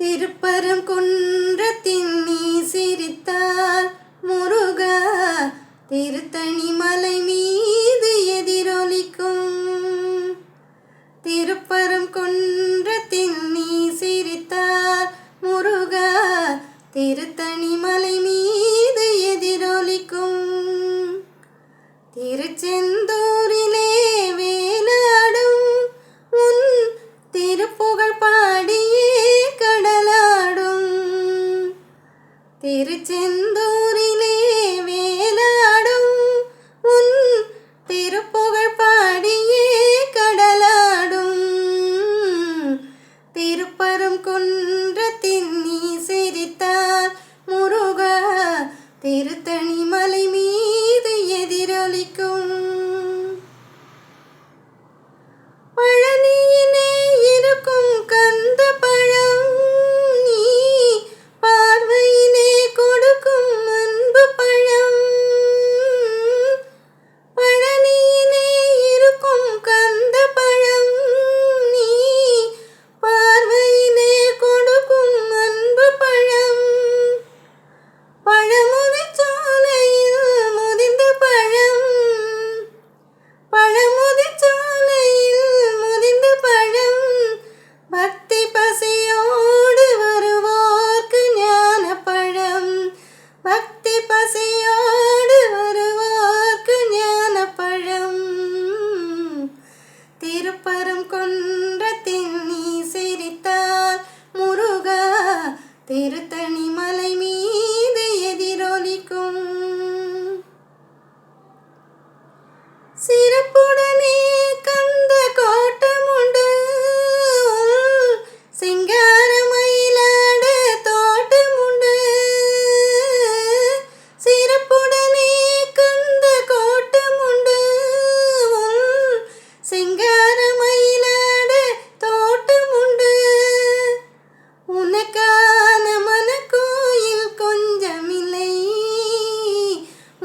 திருப்பரங்குன்றத்தின் நீ சிரித்தால் முருகா, திருத்தணி மலை மீது எதிரொலிக்கும். திருப்பரங்குன்றத்தின் நீ சிரித்தால் முருகா, திருத்தணி மலை மீது எதிரொலிக்கும். திருச்செந்தூரிலே வேலாடும் உன் திருப்புகழ் பாடியே கடலாடும். திருச்செந்தூரிலே வேலாடும் உன் திருப்புகழ் பாடியே கடலாடும். திருப்பரங்குன்றத்தின் நீ சிரித்தால் முருகா, திருத்தணி மலை மீது எதிரொலிக்கும். பழனியிலே இருக்கும் கந்த பழம் நீ பார்வையிலே கொடுக்கும் அன்பு பழம். பழனியிலே இருக்கும் கந்த பழம் நீ பார்வையிலே கொடுக்கும் அன்பு பழம். பழமுதிர்ச்சோலையில் முதிர்ந்த பழம், பழமுதிர்ச்சோலையில் முதிர்ந்த பழம். பக்தி பசியோடு வருவோர்க்கு ஞான பழம், பக்தி பசியோடு வருவோர்க்கு ஞான பழம். திருப்பரங்குன்றத்தின் நீ சிரித்தால் முருகா, திருத்தணி மலை மீது எதிரொலிக்கும். சிறப்புடனே கந்த கோட்டமுண்டு, சிங்கார மயிலாட தோட்டமுண்டு. சிறப்புடனே கந்த கோட்டமுண்டு, சிங்கார மயிலாட தோட்டமுண்டு. உனக்கான மனக்கோயில் கொஞ்சமில்லை,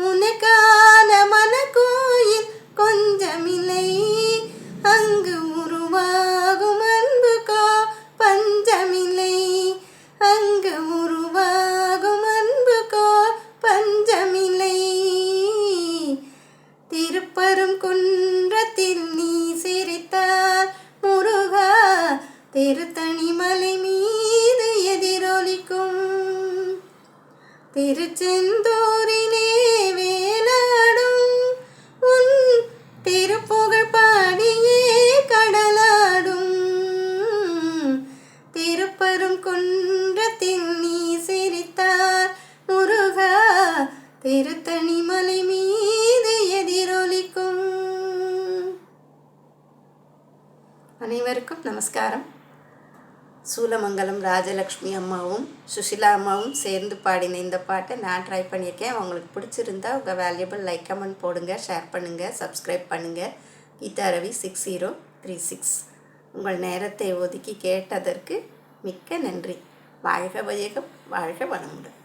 உனக்கான மனக்கோயில் கொஞ்சமில்லை. அங்கு உருவாகும் அன்புக்கோ பஞ்சமில்லை, அங்கு உருவாகும் அன்புக்கோ பஞ்சமில்லை. திருப்பரங்குன்றத்தில் நீ சிரித்தால் முருகா, திருத்தணி மலை மீது எதிரொலிக்கும். திருச்செந்தூரிலே வேலாடும் உன் திருப்புகழ் பாடியே கடலாடும். திருப்பரங்குன்றத்தில் நீ சிரித்தால் முருகா, திருத்தணி மலை மீது எதிரொலிக்கும். அனைவருக்கும் நமஸ்காரம். சூலமங்கலம் ராஜலக்ஷ்மி அம்மாவும் சுஷிலா அம்மாவும் சேர்ந்து பாடின இந்த பாட்டை நான் ட்ரை பண்ணியிருக்கேன். உங்களுக்கு பிடிச்சிருந்தா உங்கள் வேல்யூபிள் லைக் கமெண்ட் போடுங்க, ஷேர் பண்ணுங்கள், சப்ஸ்கிரைப் பண்ணுங்கள். கீதாரவி 6036. உங்கள் நேரத்தை ஒதுக்கி கேட்டதற்கு மிக்க நன்றி. வாழ்க வையகம், வாழ்க வளமுடன்.